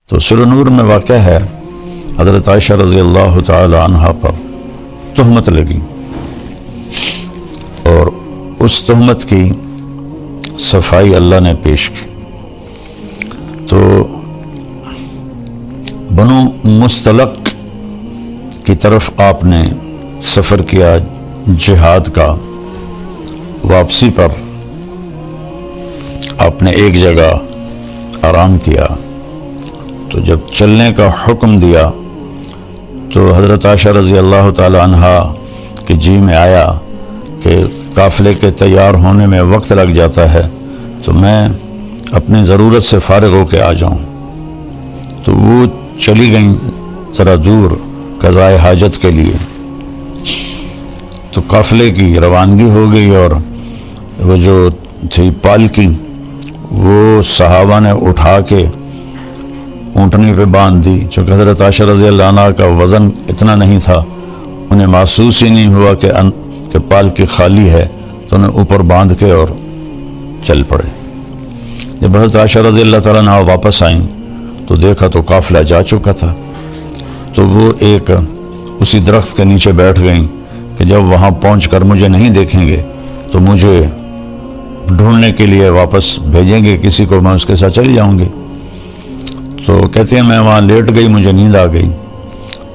تو سورہ نور میں واقع ہے حضرت عائشہ رضی اللہ تعالی عنہا پر تہمت لگی اور اس تہمت کی صفائی اللہ نے پیش کی۔ تو بنو مستلق کی طرف آپ نے سفر کیا جہاد کا۔ واپسی پر آپ نے ایک جگہ آرام کیا، تو جب چلنے کا حکم دیا تو حضرت عائشہ رضی اللہ تعالی عنہا کے جی میں آیا کہ قافلے کے تیار ہونے میں وقت لگ جاتا ہے، تو میں اپنی ضرورت سے فارغ ہو کے آ جاؤں۔ تو وہ چلی گئیں ذرا دور قضائے حاجت کے لیے۔ تو قافلے کی روانگی ہو گئی اور وہ جو تھی پالکی وہ صحابہ نے اٹھا کے اونٹنی پہ باندھ دی۔ چونکہ حضرت عائشہ رضی اللہ عنہ کا وزن اتنا نہیں تھا، انہیں محسوس ہی نہیں ہوا کہ پالکی خالی ہے، تو انہیں اوپر باندھ کے اور چل پڑے۔ جب حضرت عائشہ رضی اللہ تعالیٰ عنہ واپس آئیں تو دیکھا تو قافلہ جا چکا تھا۔ تو وہ ایک اسی درخت کے نیچے بیٹھ گئیں کہ جب وہاں پہنچ کر مجھے نہیں دیکھیں گے تو مجھے ڈھونڈنے کے لیے واپس بھیجیں گے کسی کو، میں اس کے ساتھ چلی جاؤں گی۔ تو کہتے ہیں میں وہاں لیٹ گئی، مجھے نیند آ گئی۔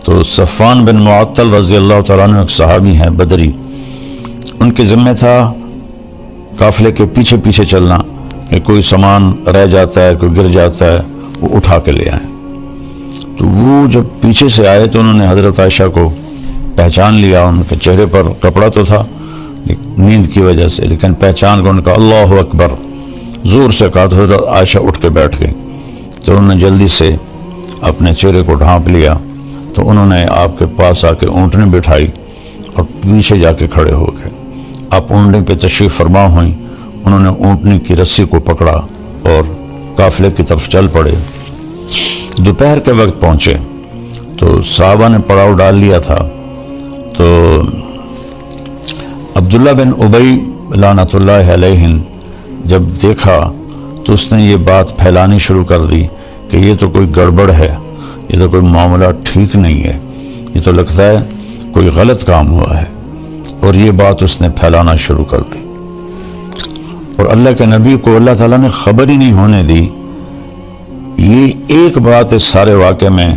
تو صفوان بن معطل رضی اللہ تعالیٰ عنہ ایک صحابی ہیں بدری، ان کے ذمہ تھا قافلے کے پیچھے پیچھے چلنا کہ کوئی سامان رہ جاتا ہے، کوئی گر جاتا ہے، وہ اٹھا کے لے آئیں۔ تو وہ جب پیچھے سے آئے تو انہوں نے حضرت عائشہ کو پہچان لیا۔ ان کے چہرے پر کپڑا تو تھا نیند کی وجہ سے، لیکن پہچان کو ان کا اللہ اکبر زور سے کہا تو حضرت عائشہ اٹھ کے بیٹھ گئی۔ تو انہوں نے جلدی سے اپنے چہرے کو ڈھانپ لیا، تو انہوں نے آپ کے پاس آ کے اونٹنی بٹھائی اور پیچھے جا کے کھڑے ہو گئے۔ آپ اونٹنی پہ تشریف فرما ہوئیں، انہوں نے اونٹنی کی رسی کو پکڑا اور قافلے کی طرف چل پڑے۔ دوپہر کے وقت پہنچے تو صحابہ نے پڑاؤ ڈال لیا تھا۔ تو عبداللہ بن ابی لعنت اللہ علیہ جب دیکھا تو اس نے یہ بات پھیلانی شروع کر دی کہ یہ تو کوئی گڑبڑ ہے، یہ تو کوئی معاملہ ٹھیک نہیں ہے، یہ تو لگتا ہے کوئی غلط کام ہوا ہے، اور یہ بات اس نے پھیلانا شروع کر دی۔ اور اللہ کے نبی کو اللہ تعالیٰ نے خبر ہی نہیں ہونے دی۔ یہ ایک بات اس سارے واقعے میں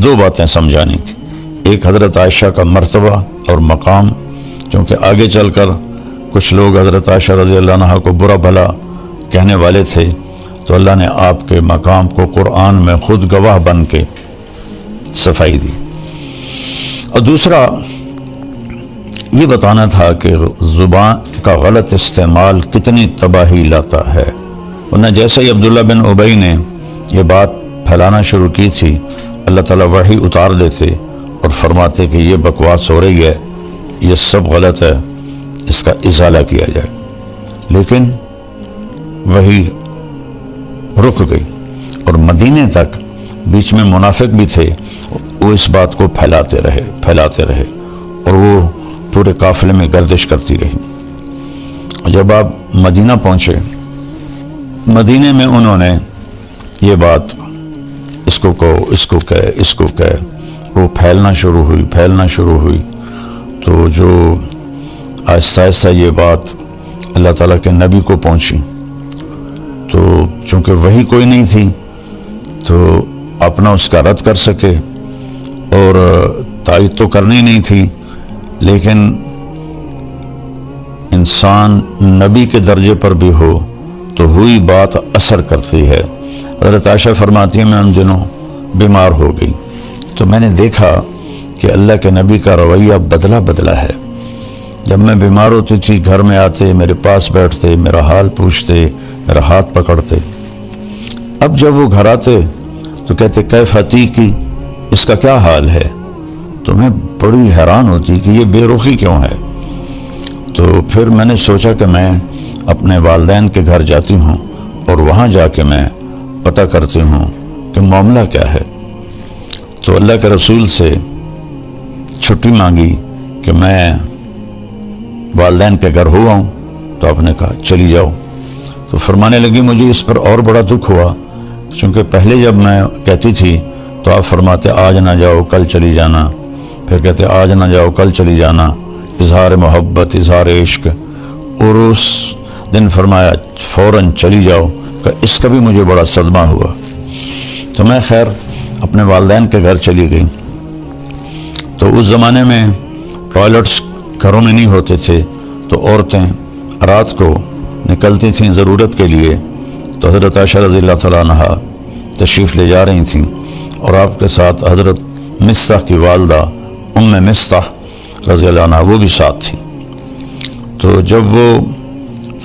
دو باتیں سمجھانی تھی۔ ایک حضرت عائشہ کا مرتبہ اور مقام، چونکہ آگے چل کر کچھ لوگ حضرت عائشہ رضی اللہ عنہا کو برا بھلا کہنے والے تھے، تو اللہ نے آپ کے مقام کو قرآن میں خود گواہ بن کے صفائی دی۔ اور دوسرا یہ بتانا تھا کہ زبان کا غلط استعمال کتنی تباہی لاتا ہے۔ ورنہ جیسے ہی عبداللہ بن ابی نے یہ بات پھیلانا شروع کی تھی، اللہ تعالیٰ وحی اتار دیتے اور فرماتے کہ یہ بکواس ہو رہی ہے، یہ سب غلط ہے، اس کا ازالہ کیا جائے۔ لیکن وحی رک گئی، اور مدینے تک بیچ میں منافق بھی تھے، وہ اس بات کو پھیلاتے رہے، اور وہ پورے قافلے میں گردش کرتی رہی۔ جب آپ مدینہ پہنچے، مدینے میں انہوں نے یہ بات اس کو کہے، وہ پھیلنا شروع ہوئی۔ تو جو آہستہ آہستہ یہ بات اللہ تعالیٰ کے نبی کو پہنچی، تو چونکہ وہی کوئی نہیں تھی تو اپنا اس کا رد کر سکے، اور تائید تو کرنی نہیں تھی، لیکن انسان نبی کے درجے پر بھی ہو تو ہوئی بات اثر کرتی ہے۔ حضرت عائشہ فرماتی ہے میں ان دنوں بیمار ہو گئی، تو میں نے دیکھا کہ اللہ کے نبی کا رویہ بدلا ہے۔ جب میں بیمار ہوتی تھی گھر میں آتے، میرے پاس بیٹھتے، میرا حال پوچھتے، میرا ہاتھ پکڑتے۔ اب جب وہ گھر آتے تو کہتے کیف عتیقی، اس کا کیا حال ہے؟ تو میں بڑی حیران ہوتی کہ یہ بے رخی کیوں ہے۔ تو پھر میں نے سوچا کہ میں اپنے والدین کے گھر جاتی ہوں اور وہاں جا کے میں پتہ کرتی ہوں کہ معاملہ کیا ہے۔ تو اللہ کے رسول سے چھٹی مانگی کہ میں والدین کے گھر ہوا ہوں، تو آپ نے کہا چلی جاؤ۔ تو فرمانے لگی مجھے اس پر اور بڑا دکھ ہوا چونکہ پہلے جب میں کہتی تھی تو آپ فرماتے آج نہ جاؤ کل چلی جانا، پھر کہتے آج نہ جاؤ کل چلی جانا، اظہار محبت اظہار عشق، اور اس دن فرمایا فوراً چلی جاؤ، کہ اس کا بھی مجھے بڑا صدمہ ہوا۔ تو میں خیر اپنے والدین کے گھر چلی گئی۔ تو اس زمانے میں ٹوائلٹس گھروں میں نہیں ہوتے تھے، تو عورتیں رات کو نکلتی تھیں ضرورت کے لیے، تو حضرت عائشہ رضی اللہ تعالیٰ عنہ تشریف لے جا رہی تھیں، اور آپ کے ساتھ حضرت مصطح کی والدہ ام مصطح رضی اللہ عنہ وہ بھی ساتھ تھیں۔ تو جب وہ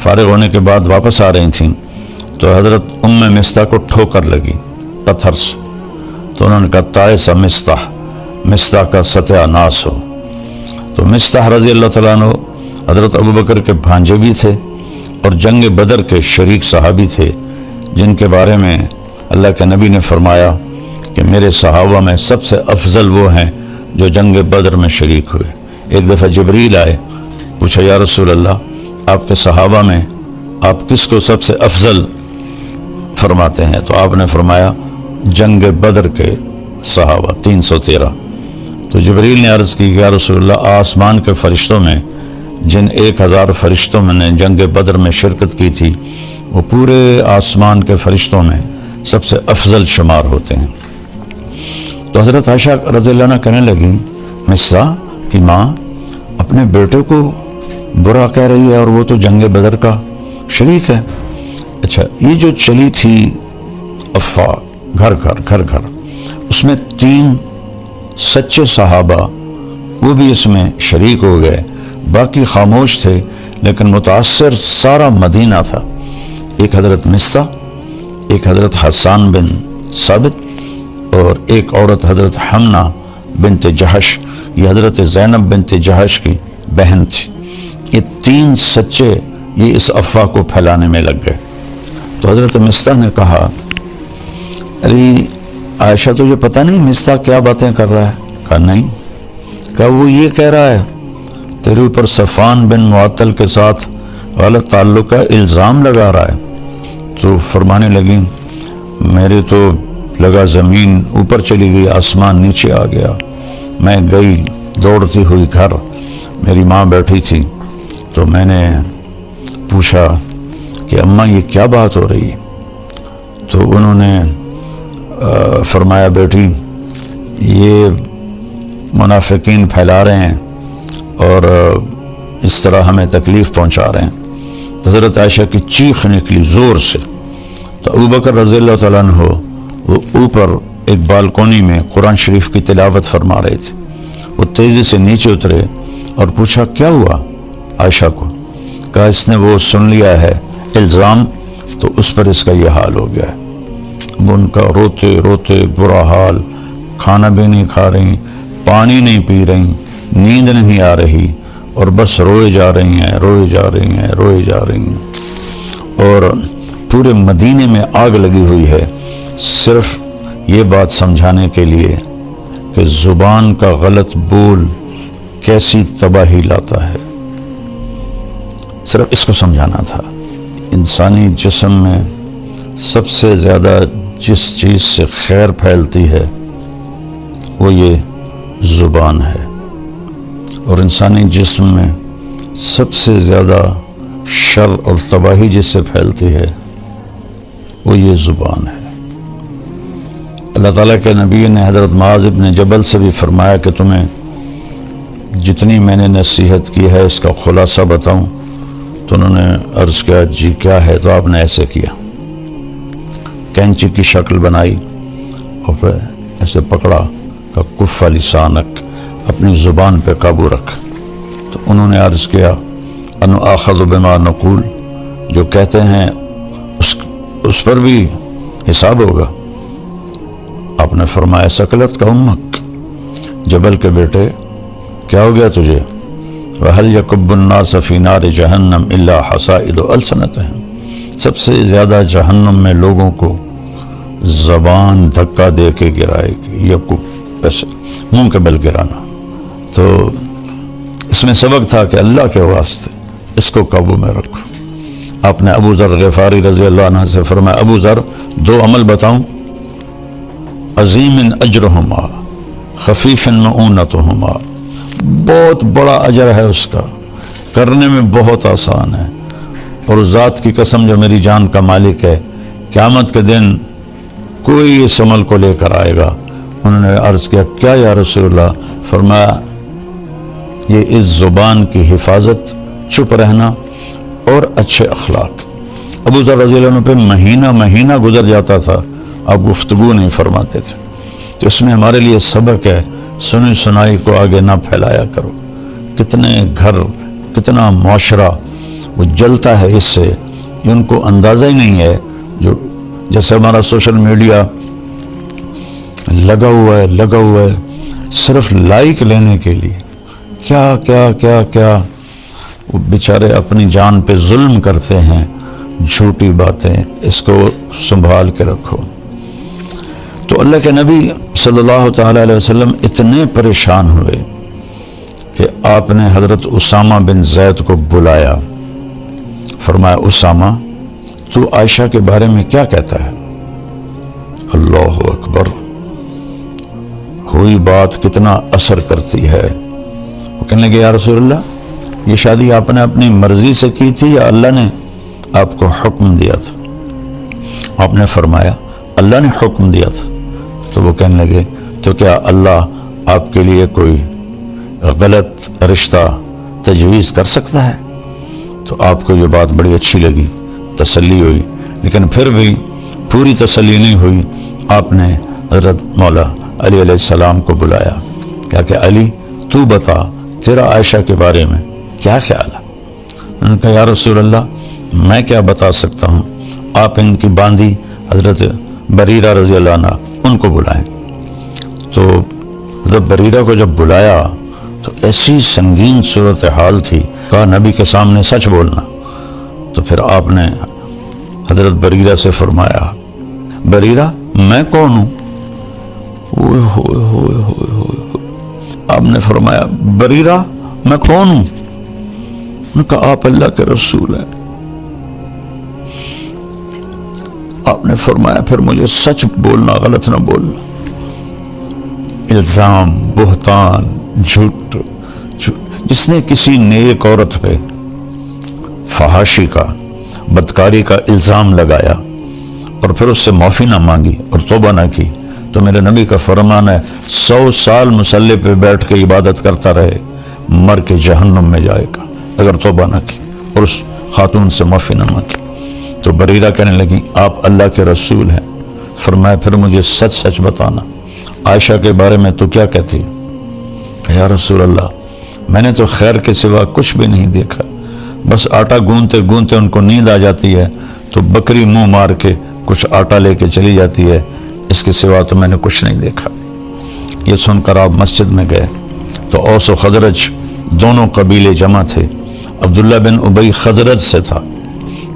فارغ ہونے کے بعد واپس آ رہی تھیں تو حضرت ام مصطح کو ٹھوکر لگی پتھر سے، تو انہوں نے کہا تائس مصطح، مصطح کا ستیہ ناس ہو۔ تو مصطح رضی اللہ تعالیٰ عنہ حضرت ابوبکر کے بھانجے بھی تھے اور جنگ بدر کے شریک صحابی تھے، جن کے بارے میں اللہ کے نبی نے فرمایا کہ میرے صحابہ میں سب سے افضل وہ ہیں جو جنگ بدر میں شریک ہوئے۔ ایک دفعہ جبریل آئے، پوچھا یا رسول اللہ آپ کے صحابہ میں آپ کس کو سب سے افضل فرماتے ہیں؟ تو آپ نے فرمایا جنگ بدر کے صحابہ 313۔ تو جبریل نے عرض کی یا رسول اللہ آسمان کے فرشتوں میں جن 1000 فرشتوں میں نے جنگ بدر میں شرکت کی تھی وہ پورے آسمان کے فرشتوں میں سب سے افضل شمار ہوتے ہیں۔ تو حضرت عائشہ رضی اللہ عنہ کہنے لگی مصطح کی ماں اپنے بیٹے کو برا کہہ رہی ہے اور وہ تو جنگ بدر کا شریک ہے۔ اچھا یہ جو چلی تھی افواہ گھر گھر اس میں 3 سچے صحابہ وہ بھی اس میں شریک ہو گئے، باقی خاموش تھے، لیکن متاثر سارا مدینہ تھا۔ ایک حضرت مصطح، ایک حضرت حسان بن ثابت، اور ایک عورت حضرت حمنہ بنت جہش، یہ حضرت زینب بنت جہش کی بہن تھی۔ یہ 3 سچے یہ اس افواہ کو پھیلانے میں لگ گئے۔ تو حضرت مصطح نے کہا ارے عائشہ تجھے پتہ نہیں مصطح کیا باتیں کر رہا ہے؟ کہا نہیں۔ کہا وہ یہ کہہ رہا ہے تیرے اوپر صفوان بن معطل کے ساتھ غلط تعلق کا الزام لگا رہا ہے۔ تو فرمانے لگی میرے تو لگا زمین اوپر چلی گئی، آسمان نیچے آ گیا۔ میں گئی دوڑتی ہوئی گھر، میری ماں بیٹھی تھی، تو میں نے پوچھا کہ اماں یہ کیا بات ہو رہی ہے؟ تو انہوں نے فرمایا بیٹی یہ منافقین پھیلا رہے ہیں اور اس طرح ہمیں تکلیف پہنچا رہے ہیں۔ حضرت عائشہ کی چیخ نکلی زور سے۔ تو ابوبکر رضی اللہ تعالیٰ عنہ وہ اوپر ایک بالکونی میں قرآن شریف کی تلاوت فرما رہے تھے، وہ تیزی سے نیچے اترے اور پوچھا کیا ہوا عائشہ کو؟ کہا اس نے وہ سن لیا ہے الزام، تو اس پر اس کا یہ حال ہو گیا ہے۔ اب ان کا روتے روتے برا حال، کھانا بھی نہیں کھا رہی، پانی نہیں پی رہی، نیند نہیں آ رہی، اور بس روئے جا رہی ہیں روئے جا رہی ہیں روئے جا رہی ہیں، اور پورے مدینے میں آگ لگی ہوئی ہے صرف یہ بات سمجھانے کے لیے کہ زبان کا غلط بول کیسی تباہی لاتا ہے۔ صرف اس کو سمجھانا تھا۔ انسانی جسم میں سب سے زیادہ جس چیز سے خیر پھیلتی ہے وہ یہ زبان ہے، اور انسانی جسم میں سب سے زیادہ شر اور تباہی جس سے پھیلتی ہے وہ یہ زبان ہے۔ اللہ تعالیٰ کے نبی نے حضرت معاذ بن جبل سے بھی فرمایا کہ تمہیں جتنی میں نے نصیحت کی ہے اس کا خلاصہ بتاؤں؟ تو انہوں نے عرض کیا جی کیا ہے؟ تو آپ نے ایسے کیا، کینچی کی شکل بنائی اور پھر ایسے پکڑا کہ کف لسانک، اپنی زبان پہ قابو رکھ۔ تو انہوں نے عرض کیا انو آخذ بما نقول، جو کہتے ہیں اس پر بھی حساب ہوگا۔ آپ نے فرمایا سکلت کا امک، جبل کے بیٹے کیا ہو گیا تجھے؟ وَهَلْ يَكُبُّ النَّاسَ فِي نَارِ جَهَنَّمْ إِلَّا حَصَائِدُ أَلْسِنَتِهِمْ، سب سے زیادہ جہنم میں لوگوں کو زبان دھکا دے کے گرائے گی، یکب ایسے منہ کے بل گرانا۔ تو اس میں سبق تھا کہ اللہ کے واسطے اس کو قابو میں رکھو۔ آپ نے ابو ذر غفاری رضی اللہ عنہ سے فرمایا ابو ذر 2 عمل بتاؤں، عظیم اجرہما خفیف معونتہما، بہت بڑا اجر ہے اس کا، کرنے میں بہت آسان ہے، اور ذات کی قسم جو میری جان کا مالک ہے قیامت کے دن کوئی اس عمل کو لے کر آئے گا۔ انہوں نے عرض کیا کیا یا رسول اللہ؟ فرمایا یہ اس زبان کی حفاظت، چپ رہنا اور اچھے اخلاق۔ ابو ذر رضی اللہ عنہ پہ مہینہ گزر جاتا تھا، آپ گفتگو نہیں فرماتے تھے، تو اس میں ہمارے لیے سبق ہے، سنی سنائی کو آگے نہ پھیلایا کرو۔ کتنے گھر، کتنا معاشرہ وہ جلتا ہے اس سے، ان کو اندازہ ہی نہیں ہے، جو جیسے ہمارا سوشل میڈیا لگا ہوا ہے صرف لائک لینے کے لیے، کیا وہ بیچارے اپنی جان پہ ظلم کرتے ہیں، جھوٹی باتیں، اس کو سنبھال کے رکھو۔ تو اللہ کے نبی صلی اللہ تعالی علیہ وسلم اتنے پریشان ہوئے کہ آپ نے حضرت اسامہ بن زید کو بلایا، فرمایا اسامہ تو عائشہ کے بارے میں کیا کہتا ہے؟ اللہ اکبر، ہوئی بات کتنا اثر کرتی ہے۔ وہ کہنے لگے یا رسول اللہ یہ شادی آپ نے اپنی مرضی سے کی تھی یا اللہ نے آپ کو حکم دیا تھا؟ آپ نے فرمایا اللہ نے حکم دیا تھا۔ تو وہ کہنے لگے تو کیا اللہ آپ کے لیے کوئی غلط رشتہ تجویز کر سکتا ہے؟ تو آپ کو یہ بات بڑی اچھی لگی، تسلی ہوئی، لیکن پھر بھی پوری تسلی نہیں ہوئی۔ آپ نے حضرت مولا علی علیہ السلام کو بلایا، کہا کہ علی تو بتا تیرا عائشہ کے بارے میں کیا خیال ہے؟ انہوں نے کہا یا رسول اللہ میں کیا بتا سکتا ہوں، آپ ان کی باندھی حضرت بریرہ رضی اللہ عنہ ان کو بلائیں۔ تو حضرت بریرہ کو جب بلایا تو ایسی سنگین صورتحال تھی، کہا نبی کے سامنے سچ بولنا۔ تو پھر آپ نے حضرت بریرہ سے فرمایا بریرہ میں کون ہوں؟ آپ نے فرمایا بریرہ میں کون ہوں؟ انہوں نے کہا آپ اللہ کے رسول ہیں۔ آپ نے فرمایا پھر مجھے سچ بولنا، غلط نہ بولنا۔ الزام، بہتان، جھوٹ، جس نے کسی نیک عورت پہ فحاشی کا، بدکاری کا الزام لگایا اور پھر اس سے معافی نہ مانگی اور توبہ نہ کی، تو میرے نبی کا فرمان ہے 100 سال مصلی پہ بیٹھ کے عبادت کرتا رہے، مر کے جہنم میں جائے گا اگر توبہ نہ کی اور اس خاتون سے معافی نہ مانگی۔ تو بریرہ کہنے لگی آپ اللہ کے رسول ہیں۔ فرمایا پھر مجھے سچ سچ بتانا، عائشہ کے بارے میں تو کیا کہتی؟ کہ یا رسول اللہ میں نے تو خیر کے سوا کچھ بھی نہیں دیکھا، بس آٹا گوندتے گوندتے ان کو نیند آ جاتی ہے تو بکری منہ مار کے کچھ آٹا لے کے چلی جاتی ہے، اس کے سوا تو میں نے کچھ نہیں دیکھا۔ یہ سن کر آپ مسجد میں گئے تو اوس و خزرج دونوں قبیلے جمع تھے، عبداللہ بن ابی خزرج سے تھا۔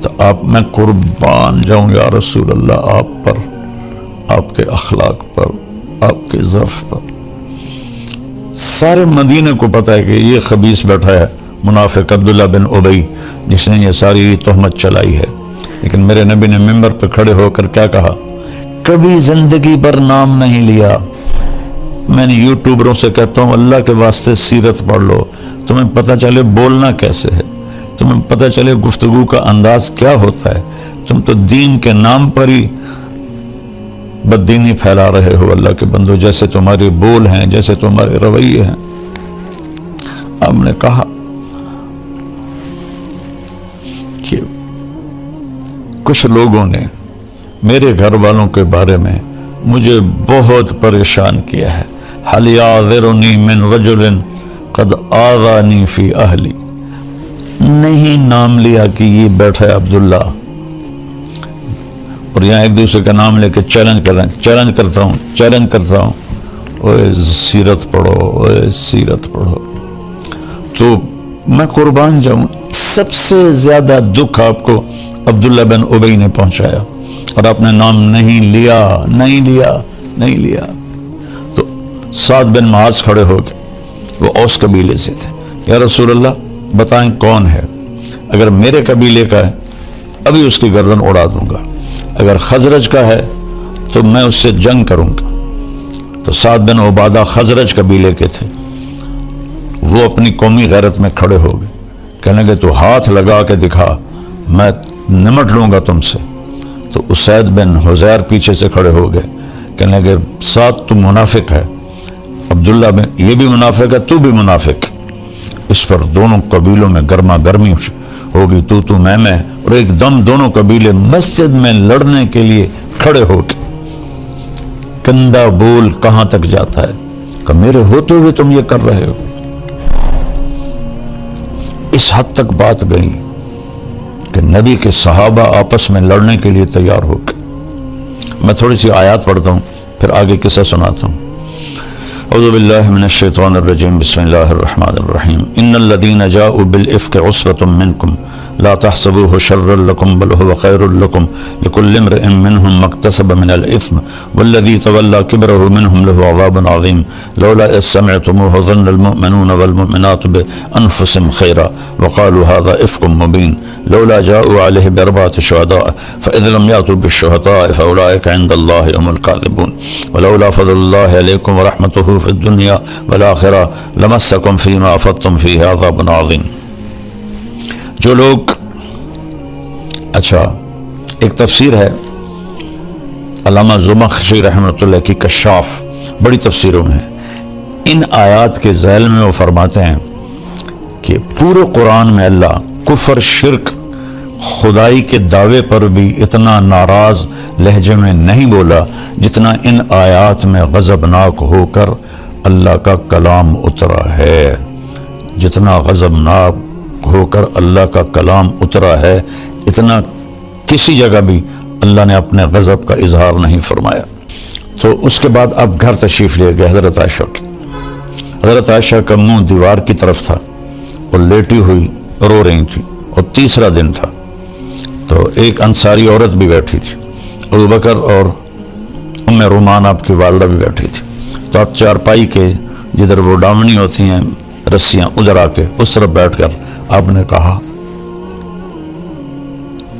تو آپ میں قربان جاؤں یا رسول اللہ آپ پر، آپ کے اخلاق پر، آپ کے ظرف پر۔ سارے مدینے کو پتہ ہے کہ یہ خبیث بیٹھا ہے منافق عبداللہ بن ابی جس نے یہ ساری تہمت چلائی ہے، لیکن میرے نبی نے ممبر پہ کھڑے ہو کر کیا کہا؟ کبھی زندگی پر نام نہیں لیا۔ میں نے یوٹیوبروں سے کہتا ہوں اللہ کے واسطے سیرت پڑھ لو، تمہیں پتہ چلے بولنا کیسے ہے، تمہیں پتہ چلے گفتگو کا انداز کیا ہوتا ہے۔ تم تو دین کے نام پر ہی بددینی پھیلا رہے ہو اللہ کے بندو، جیسے تمہارے بول ہیں، جیسے تمہارے رویے ہیں۔ آپ نے کہا کہ کچھ لوگوں نے میرے گھر والوں کے بارے میں مجھے بہت پریشان کیا ہے، حل یعذرنی من رجل قد آذانی فی اہلی، نہیں نام لیا کہ یہ بیٹھا ہے عبداللہ، اور یہاں ایک دوسرے کا نام لے کے چیلنج کر رہے ہیں، چیلنج کرتا ہوں، اوے سیرت پڑھو، اوے سیرت پڑھو۔ تو میں قربان جاؤں، سب سے زیادہ دکھ آپ کو عبداللہ بن ابی نے پہنچایا اور آپ نے نام نہیں لیا۔ تو سعد بن معاذ کھڑے ہو گئے، وہ اوس قبیلے سے تھے۔ یا رسول اللہ بتائیں کون ہے؟ اگر میرے قبیلے کا ہے ابھی اس کی گردن اڑا دوں گا۔ اگر خزرج کا ہے تو میں اس سے جنگ کروں گا۔ تو سعد بن عبادہ خزرج قبیلے کے تھے، وہ اپنی قومی غیرت میں کھڑے ہو گئے، کہنے لگے تو ہاتھ لگا کے دکھا، میں نمٹ لوں گا تم سے۔ تو اسید بن حذیر پیچھے سے کھڑے ہو گئے، کہنے لگے سعد تم منافق ہے، عبداللہ بن یہ بھی منافق ہے، تو بھی منافق۔ اس پر دونوں قبیلوں میں گرما گرمی ہوگی، تو میں، اور ایک دم دونوں قبیلے مسجد میں لڑنے کے لیے کھڑے ہو کے۔ کندہ بول کہاں تک جاتا ہے کہ میرے ہوتے ہوئے تم یہ کر رہے ہو۔ اس حد تک بات گئی کہ نبی کے صحابہ آپس میں لڑنے کے لیے تیار ہو گئے۔ میں تھوڑی سی آیات پڑھتا ہوں پھر آگے قصہ سناتا ہوں۔ اعوذ باللہ من الشیطان الرجیم، بسم اللہ الرحمن الرحیم۔ ان الذین جاؤوا بالافک عصبۃ منکم لا تحسبوه شرا لكم بل هو خير لكم لكل امرئ منهم ما اكتسب من الاثم والذي تولى كبره منهم له عذاب عظيم لولا اذ سمعتموه ظن المؤمنون والمؤمنات بانفسهم خيرا وقالوا هذا افك مبين لولا جاءوا عليه باربعه شهداء فاذا لم ياتوا بالشهداء فاولئك عند الله هم الكاذبون ولولا فضل الله عليكم ورحمته في الدنيا والاخره لمسكم فيما افضتم فيه عذاب عظيم۔ جو لوگ اچھا ایک تفسیر ہے علامہ زمخشری رحمۃ اللہ کی کشاف، بڑی تفسیروں میں ہے۔ ان آیات کے ذیل میں وہ فرماتے ہیں کہ پورے قرآن میں اللہ کفر، شرک، خدائی کے دعوے پر بھی اتنا ناراض لہجے میں نہیں بولا جتنا ان آیات میں غضبناک ہو کر اللہ کا کلام اترا ہے۔ جتنا غضبناک ہو کر اللہ کا کلام اترا ہے، اتنا کسی جگہ بھی اللہ نے اپنے غضب کا اظہار نہیں فرمایا۔ تو اس کے بعد اب گھر تشریف لے گئے حضرت عائشہ کی۔ حضرت عائشہ کا منہ دیوار کی طرف تھا اور لیٹی ہوئی رو رہی تھی، اور تیسرا دن تھا۔ تو ایک انصاری عورت بھی بیٹھی تھی، ابوبکر اور ام رومان آپ کی والدہ بھی بیٹھی تھی۔ تو آپ چارپائی کے جدھر وہ ڈاونی ہوتی ہیں رسیاں، ادھر آ کے اس طرف بیٹھ کر آپ نے کہا،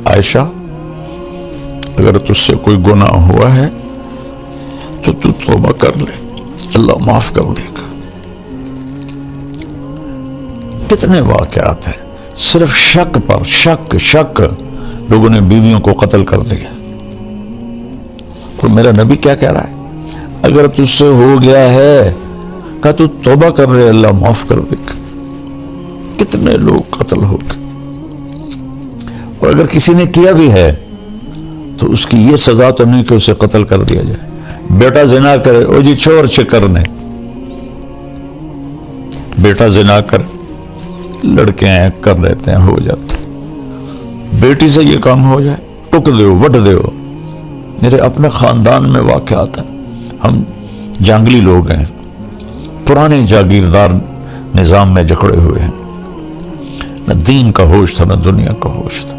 عائشہ اگر تجھ سے کوئی گناہ ہوا ہے تو توبہ کر لے، اللہ معاف کر دے گا۔ کتنے واقعات ہیں صرف شک پر شک لوگوں نے بیویوں کو قتل کر دیا۔ اور میرا نبی کیا کہہ رہا ہے، اگر تجھ سے ہو گیا ہے کہ تو توبہ کر رہے، اللہ معاف کر دے گا۔ کتنے لوگ قتل ہو گئے۔ اور اگر کسی نے کیا بھی ہے تو اس کی یہ سزا تو نہیں کہ اسے قتل کر دیا جائے۔ بیٹا زنا کرے، او جی چور چکرنے، بیٹا زنا کر، لڑکے ہیں کر لیتے ہیں، ہو جاتے۔ بیٹی سے یہ کام ہو جائے، ٹک دیو، وٹ دیو۔ میرے اپنے خاندان میں واقعات ہیں، ہم جنگلی لوگ ہیں، پرانے جاگیردار نظام میں جکڑے ہوئے ہیں، نہ دین کا ہوش تھا نہ دنیا کا ہوش تھا۔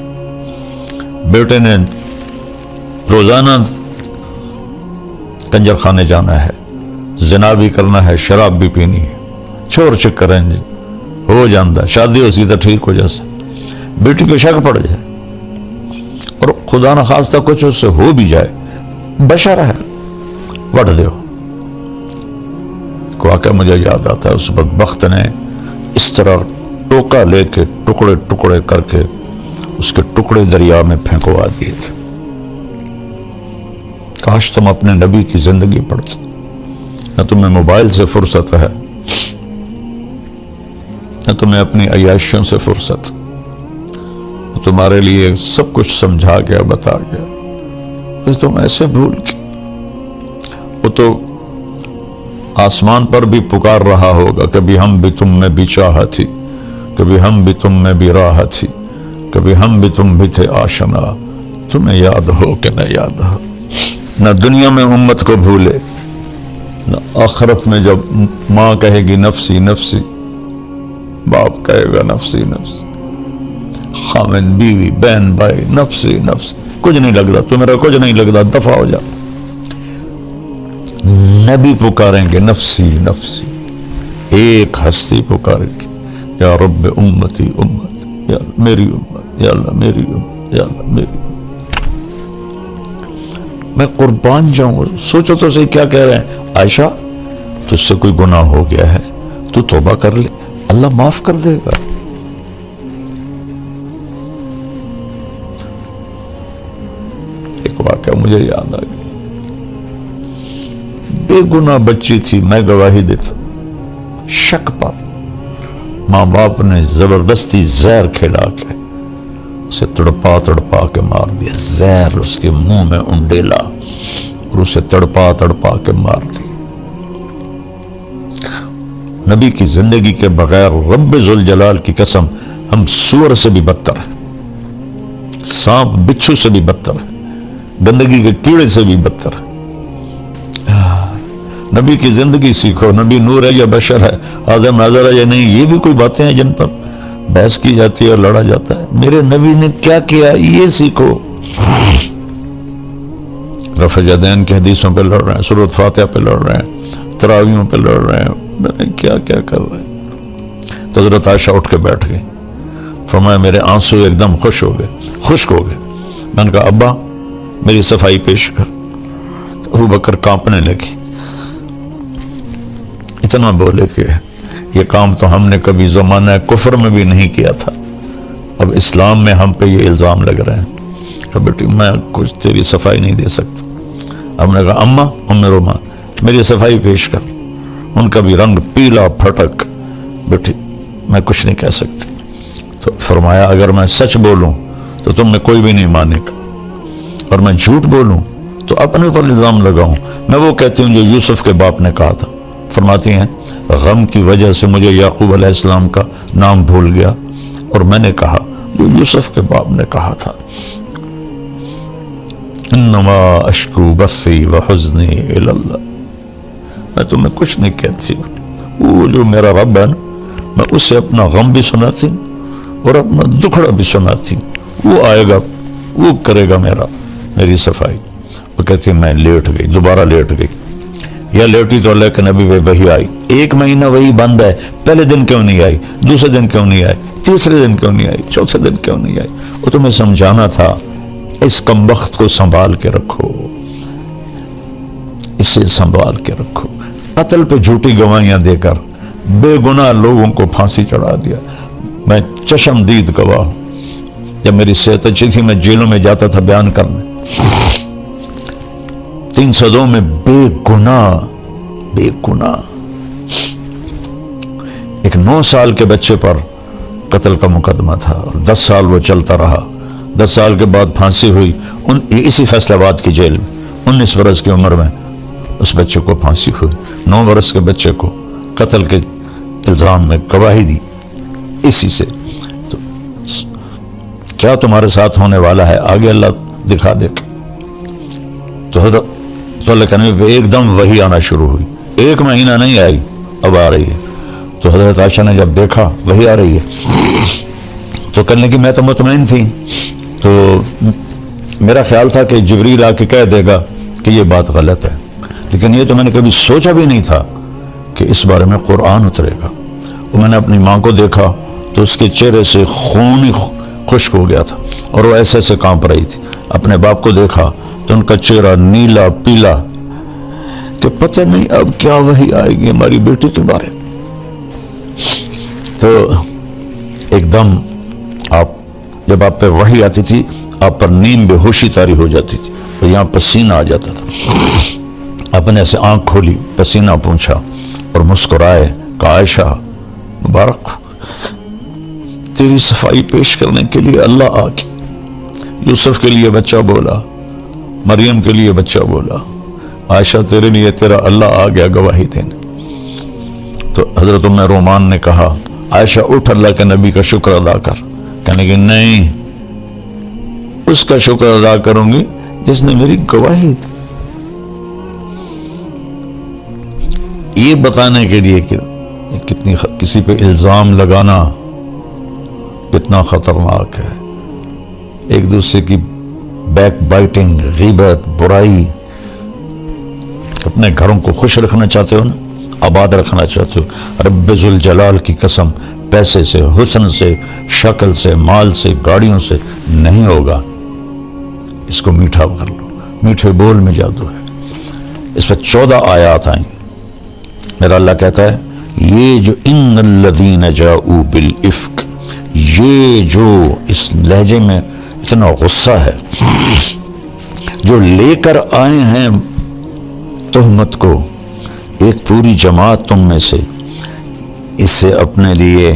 بیٹے نے روزانہ کنجر خانے جانا ہے، زنا بھی کرنا ہے، شراب بھی پینی ہے، چور چکر ہیں جی، ہو جاندہ، شادی ہو سیدھا ٹھیک ہو جیسا، بیٹی پہ شک پڑ جائے اور خدا نہ خواستہ کچھ اس سے ہو بھی جائے، بشر ہے، وٹ دیو۔ واقعہ مجھے یاد آتا ہے، اس بدبخت نے اس طرح ٹوکا لے کے ٹکڑے ٹکڑے کر کے اس کے ٹکڑے دریا میں پھینکوا دیے تھے۔ کاش تم اپنے نبی کی زندگی پڑھتے، نہ تمہیں موبائل سے فرصت ہے نہ تمہیں اپنی عیاشیوں سے فرصت، تمہارے لیے سب کچھ سمجھا گیا، بتا گیا، بس تم ایسے بھول کے۔ وہ تو آسمان پر بھی پکار رہا ہوگا، کبھی ہم بھی تم میں بھی چاہا تھی، کبھی ہم بھی تم میں بھی راہ تھی، کبھی ہم بھی تم بھی تھے آشنا، تمہیں یاد ہو کہ نہ یاد ہو۔ نہ دنیا میں امت کو بھولے، نہ آخرت میں جب ماں کہے گی نفسی نفسی، باپ کہے گا نفسی نفسی، خامن بیوی بہن بھائی نفسی نفسی، کچھ نہیں لگتا تمہارا، کچھ نہیں لگتا، دفع ہو جا۔ نبی پکاریں گے نفسی نفسی، ایک ہستی پکارے گی، یا رب امتی امت، یا اللہ میری امت، یا اللہ میری امت۔ یا اللہ میں قربان جاؤں. سوچو تو صحیح کیا کہہ رہے ہیں. عائشہ تجھ سے کوئی گناہ ہو گیا ہے تو توبہ کر لے, اللہ معاف کر دے گا. ایک واقعہ مجھے یاد آ گیا. بے گناہ بچی تھی, میں گواہی دیتا, شک پر ماں باپ نے زبردستی زہر کھلا کے اسے تڑپا تڑپا کے مار دیا. زہر اس کے منہ میں انڈیلا اور اسے تڑپا تڑپا کے مار دی. نبی کی زندگی کے بغیر رب ذوالجلال کی قسم ہم سور سے بھی بدتر ہیں, سانپ بچھو سے بھی بدتر ہیں, گندگی کے کیڑے سے بھی بدتر ہیں. نبی کی زندگی سیکھو. نبی نور ہے یا بشر ہے, حاضر ناظر ہے یا نہیں, یہ بھی کوئی باتیں ہیں جن پر بحث کی جاتی ہے اور لڑا جاتا ہے. میرے نبی نے کیا کیا یہ سیکھو. رفع یدین کی حدیثوں پہ لڑ رہے ہیں, سورۃ فاتحہ پہ لڑ رہے ہیں, تراویحوں پہ لڑ رہے ہیں, کیا کیا کر رہے ہیں. تو حضرت عائشہ اٹھ کے بیٹھ گئی, فرمایا میرے آنسو ایک دم خشک ہو گئے. میں نے کہا ابا میری صفائی پیش کر. ابو بکر کانپنے لگی, اتنا بولے کہ یہ کام تو ہم نے کبھی زمانہ کفر میں بھی نہیں کیا تھا, اب اسلام میں ہم پہ یہ الزام لگ رہے ہیں. کہ بیٹی میں کچھ تیری صفائی نہیں دے سکتا. ہم نے کہا اماں ام رومان میری صفائی پیش کر. ان کا بھی رنگ پیلا پھٹک. بیٹی میں کچھ نہیں کہہ سکتی. تو فرمایا اگر میں سچ بولوں تو تم میں کوئی بھی نہیں مانے گا, اور میں جھوٹ بولوں تو اپنے اوپر الزام لگاؤں. میں وہ کہتی ہوں جو یوسف کے باپ نے کہا تھا. فرماتی ہیں غم کی وجہ سے مجھے یعقوب علیہ السلام کا نام بھول گیا اور میں نے کہا جو یوسف کے باپ نے کہا تھا, انما اشکو بثی وحزنی الی اللہ. میں تمہیں کچھ نہیں کہتی, وہ جو میرا رب ہے نا میں اس سے اپنا غم بھی سناتی ہوں اور اپنا دکھڑا بھی سناتی ہوں. وہ آئے گا, وہ کرے گا میری صفائی. وہ کہتی میں لیٹ گئی, دوبارہ لیٹ گئی. یا لیٹی تو اللہ کے نبی پہ وحی آئی. 1 مہینہ وہی بند ہے, پہلے دن کیوں نہیں آئی, دوسرے دن کیوں نہیں آئی, تیسرے دن کیوں نہیں آئی, چوتھے دن کیوں نہیں آئی. وہ تمہیں سمجھانا تھا اس کمبخت کو سنبھال کے رکھو, اسے سنبھال کے رکھو. قتل پہ جھوٹی گواہیاں دے کر بے گناہ لوگوں کو پھانسی چڑھا دیا. میں چشم دید گواہ ہوں, جب میری صحت اچھی تھی میں جیلوں میں جاتا تھا بیان کرنے. 302 میں بے گناہ ایک 9 سال کے بچے پر قتل کا مقدمہ تھا اور 10 سال وہ چلتا رہا. 10 سال کے بعد پھانسی ہوئی اسی فیصل آباد کی جیل میں. 19 برس کی عمر میں اس بچے کو پھانسی ہوئی. 9 برس کے بچے کو قتل کے الزام میں گواہی دی اسی سے. تو کیا تمہارے ساتھ ہونے والا ہے آگے اللہ دکھا دے. تو حضرت صلی اللہ علیہ وسلم پہ ایک دم وحی آنا شروع ہوئی. 1 مہینہ نہیں آئی, اب آ رہی ہے. تو حضرت عائشہ نے جب دیکھا وحی آ رہی ہے تو کہنے کی میں تو مطمئن تھی, تو میرا خیال تھا کہ جبریل آ کے کہہ دے گا کہ یہ بات غلط ہے, لیکن یہ تو میں نے کبھی سوچا بھی نہیں تھا کہ اس بارے میں قرآن اترے گا. وہ میں نے اپنی ماں کو دیکھا تو اس کے چہرے سے خون ہی خشک ہو گیا تھا اور وہ ایسے ایسے کانپ رہی تھی. اپنے باپ کو دیکھا تو ان کا چہرہ نیلا پیلا کہ پتہ نہیں اب کیا وحی آئے گی ہماری بیٹی کے بارے. تو ایک دم جب آپ پہ وحی آتی تھی آپ پر نیم بے ہوشی طاری ہو جاتی تھی, تو یہاں پسینہ آ جاتا تھا. آپ نے ایسے آنکھ کھولی, پسینہ پونچھا اور مسکرائے, کہا عائشہ مبارک تیری صفائی پیش کرنے کے لیے اللہ آ کے یوسف کے لیے بچہ بولا, مریم کے لیے بچہ بولا, عائشہ تیرے لیے تیرا اللہ آ گیا گواہی دینے. تو حضرت ام رومان نے کہا عائشہ اٹھ اللہ کے نبی کا شکر ادا کر. کہنے کہ نہیں, اس کا شکر ادا کروں گی جس نے میری گواہی دی. یہ بتانے کے لیے کہ کتنی کسی پہ الزام لگانا کتنا خطرناک ہے. ایک دوسرے کی بیک بائٹنگ, غیبت, برائی. اپنے گھروں کو خوش رکھنا چاہتے ہو نا, آباد رکھنا چاہتے ہو, رب ذوالجلال کی قسم پیسے سے، حسن سے، شکل سے، مال سے، گاڑیوں سے نہیں ہوگا۔ اس کو میٹھا کر لو، میٹھے بول میں جادو ہے۔ اس پر 14 آیات آئیں۔ میرا اللہ کہتا ہے یہ جو ان الذین جاؤوا بالافک، یہ جو اس لہجے میں اتنا غصہ ہے، جو لے کر آئے ہیں تہمت کو ایک پوری جماعت تم میں سے، اس سے اپنے لیے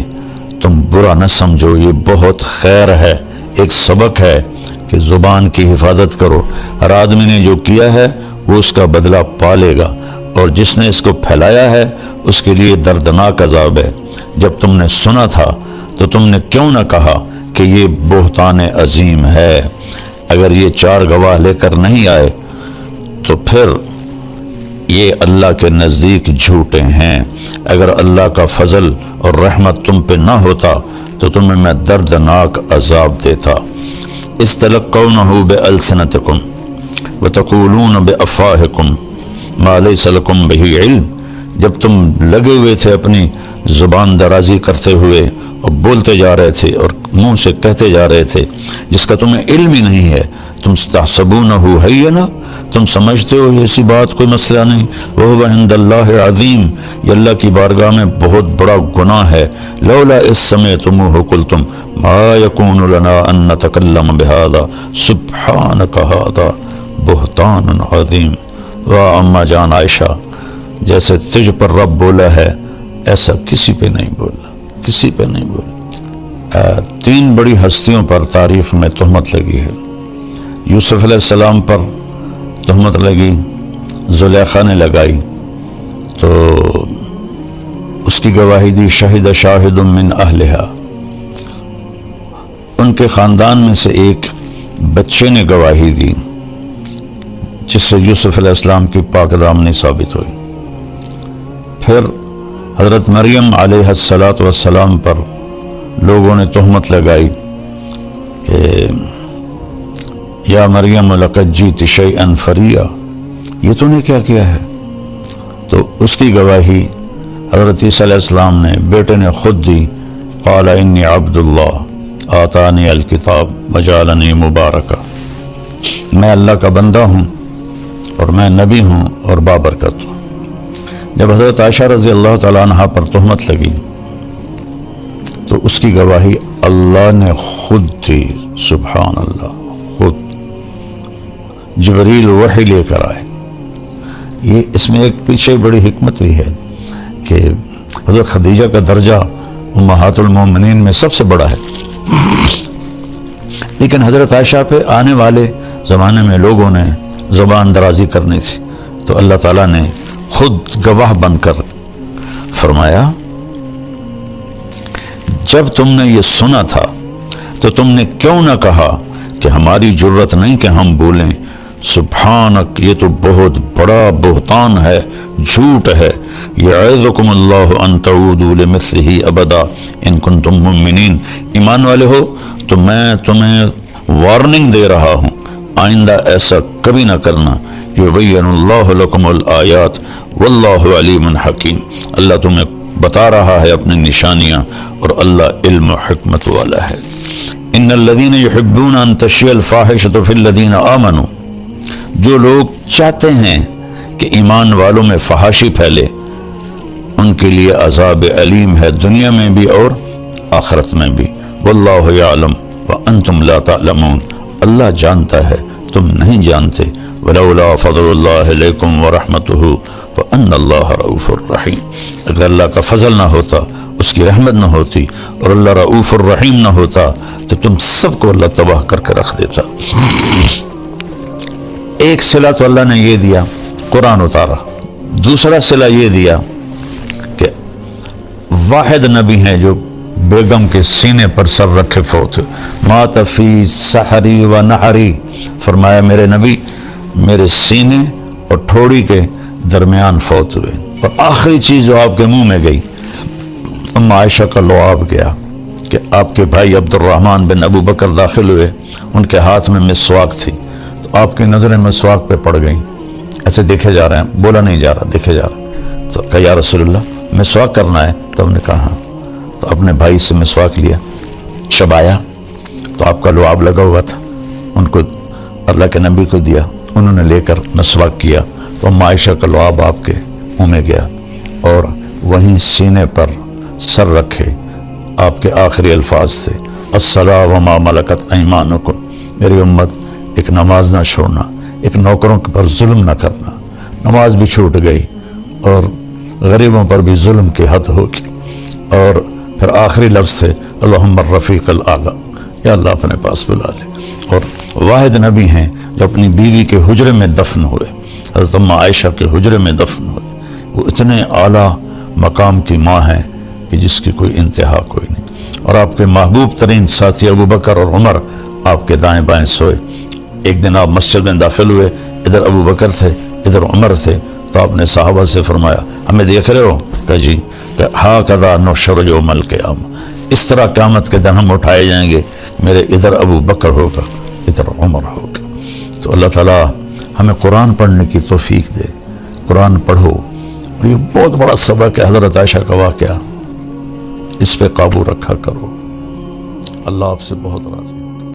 تم برا نہ سمجھو، یہ بہت خیر ہے، ایک سبق ہے کہ زبان کی حفاظت کرو۔ ہر آدمی نے جو کیا ہے وہ اس کا بدلہ پا لے گا، اور جس نے اس کو پھیلایا ہے اس کے لیے دردناک عذاب ہے۔ جب تم نے سنا تھا تو تم نے کیوں نہ کہا کہ یہ بہتان عظیم ہے؟ اگر یہ 4 گواہ لے کر نہیں آئے تو پھر یہ اللہ کے نزدیک جھوٹے ہیں۔ اگر اللہ کا فضل اور رحمت تم پہ نہ ہوتا تو تمہیں میں دردناک عذاب دیتا۔ استلقونہ بألسنتکم وتقولون بأفواہکم ما لیس لکم بہ علم، جب تم لگے ہوئے تھے اپنی زبان درازی کرتے ہوئے اور بولتے جا رہے تھے اور منہ سے کہتے جا رہے تھے جس کا تمہیں علم ہی نہیں ہے، تم تحسبونہ ہینا، تم سمجھتے ہو ایسی بات کوئی مسئلہ نہیں، وہو عند اللہ عظیم، یہ اللہ کی بارگاہ میں بہت بڑا گناہ ہے۔ لولا اذ سمعتموہ قلتم ما یکون لنا ان نتکلم بہذا سبحانک ھذا بہتان عظیم۔ واہ اماں جان عائشہ، جیسے تجھ پر رب بولا ہے ایسا کسی پہ نہیں بولا، کسی پہ نہیں بولا۔ 3 بڑی ہستیوں پر تاریخ میں تہمت لگی ہے۔ یوسف علیہ السلام پر تہمت لگی، زلیخا نے لگائی تو اس کی گواہی دی شہد شاہد من اہلہا، ان کے خاندان میں سے ایک بچے نے گواہی دی جس سے یوسف علیہ السلام کی پاک دامنی ثابت ہوئی۔ پھر حضرت مریم علیہ السلام پر لوگوں نے تہمت لگائی کہ یا مریم لقد جئت شیئا فریا، یہ تو نے کیا کیا ہے؟ تو اس کی گواہی حضرت عیسیٰ علیہ السلام نے، بیٹے نے خود دی، قال انی عبد اللہ آتانی الکتاب وجعلنی مبارکا، میں اللہ کا بندہ ہوں اور میں نبی ہوں اور بابرکت ہوں۔ جب حضرت عائشہ رضی اللہ تعالیٰ عنہ پر تہمت لگی تو اس کی گواہی اللہ نے خود دی، سبحان اللہ، خود جبریل وحی لے کر آئے۔ یہ اس میں ایک پیچھے بڑی حکمت بھی ہے کہ حضرت خدیجہ کا درجہ امہات المومنین میں سب سے بڑا ہے، لیکن حضرت عائشہ پہ آنے والے زمانے میں لوگوں نے زبان درازی کرنی تھی، تو اللہ تعالیٰ نے خود گواہ بن کر فرمایا جب تم نے یہ سنا تھا تو تم نے کیوں نہ کہا کہ ہماری جرت نہیں کہ ہم بولیں، سبحانک، یہ تو بہت بڑا بہتان ہے، جھوٹ ہے۔ یعظکم اللہ ان تعودوا لمثلہ ابدا ان کنتم مؤمنین، ایمان والے ہو تو میں تمہیں وارننگ دے رہا ہوں، آئندہ ایسا کبھی نہ کرنا۔ یبین اللہ لکم الآیات واللہ علیم حکیم، اللہ تمہیں بتا رہا ہے اپنی نشانیاں اور اللہ علم و حکمت والا ہے۔ ان الذین یحبون ان تشیع الفاحشۃ فی الذین آمنوا، جو لوگ چاہتے ہیں کہ ایمان والوں میں فحاشی پھیلے ان کے لیے عذاب علیم ہے، دنیا میں بھی اور آخرت میں بھی۔ واللہ یعلم وانتم لا تعلمون، اللہ جانتا ہے تم نہیں جانتے۔ ولولا فضل اللہ علیکم ورحمتہ وان اللہ رؤوف الرحیم، اگر اللہ کا فضل نہ ہوتا، اس کی رحمت نہ ہوتی اور اللہ رؤوف الرحیم نہ ہوتا تو تم سب کو اللہ تباہ کر کے رکھ دیتا۔ ایک صلہ تو اللہ نے یہ دیا، قرآن اتارا، دوسرا صلہ یہ دیا کہ واحد نبی ہیں جو بیگم کے سینے پر سر رکھے فوت، مات فی سحری و نحری، فرمایا میرے نبی میرے سینے اور ٹھوڑی کے درمیان فوت ہوئے۔ اور آخری چیز جو آپ کے منہ میں گئی، ام عائشہ کا لعاب گیا کہ آپ کے بھائی عبد الرحمن بن ابو بکر داخل ہوئے، ان کے ہاتھ میں مسواک تھی، تو آپ کی نظریں مسواک پہ پڑ گئیں، ایسے دیکھے جا رہے ہیں، بولا نہیں جا رہا، دیکھے جا رہا، تو کہا یا رسول اللہ مسواک کرنا ہے؟ تو ہم نے کہا ہاں، تو اپنے بھائی سے مسواک لیا، چبایا تو آپ کا لعاب لگا ہوا تھا، ان کو اللہ کے نبی کو دیا، انہوں نے لے کر مسواک کیا تو ام عائشہ کا لعاب آپ کے منہ میں گیا، اور وہیں سینے پر سر رکھے آپ کے آخری الفاظ تھے الصلاۃ وما ملکت ایمانکم، میری امت ایک نماز نہ چھوڑنا، ایک نوکروں پر ظلم نہ کرنا۔ نماز بھی چھوٹ گئی اور غریبوں پر بھی ظلم کی حد ہوگی، اور پھر آخری لفظ تھے اللہم الرفیق الاعلیٰ، یا اللہ اپنے پاس بلا لے۔ اور واحد نبی ہیں جو اپنی بیوی کے حجرے میں دفن ہوئے، حضرت ام عائشہ کے حجرے میں دفن ہوئے، وہ اتنے اعلیٰ مقام کی ماں ہیں کہ جس کی کوئی انتہا کوئی نہیں۔ اور آپ کے محبوب ترین ساتھی ابو بکر اور عمر آپ کے دائیں بائیں سوئے۔ ایک دن آپ مسجد میں داخل ہوئے، ادھر ابو بکر تھے ادھر عمر تھے، تو آپ نے صحابہ سے فرمایا ہمیں دیکھ رہے ہو؟ کہ جی، کہ ہاکذا نحشر یوم القیامہ، اس طرح قیامت کے دن ہم اٹھائے جائیں گے، میرے ادھر ابو بکر ہوگا ادھر عمر ہوگا۔ تو اللہ تعالیٰ ہمیں قرآن پڑھنے کی توفیق دے، قرآن پڑھو، اور یہ بہت بڑا سبق ہے حضرت عائشہ کا واقعہ، اس پہ قابو رکھا کرو۔ اللہ آپ سے بہت راضی ہے۔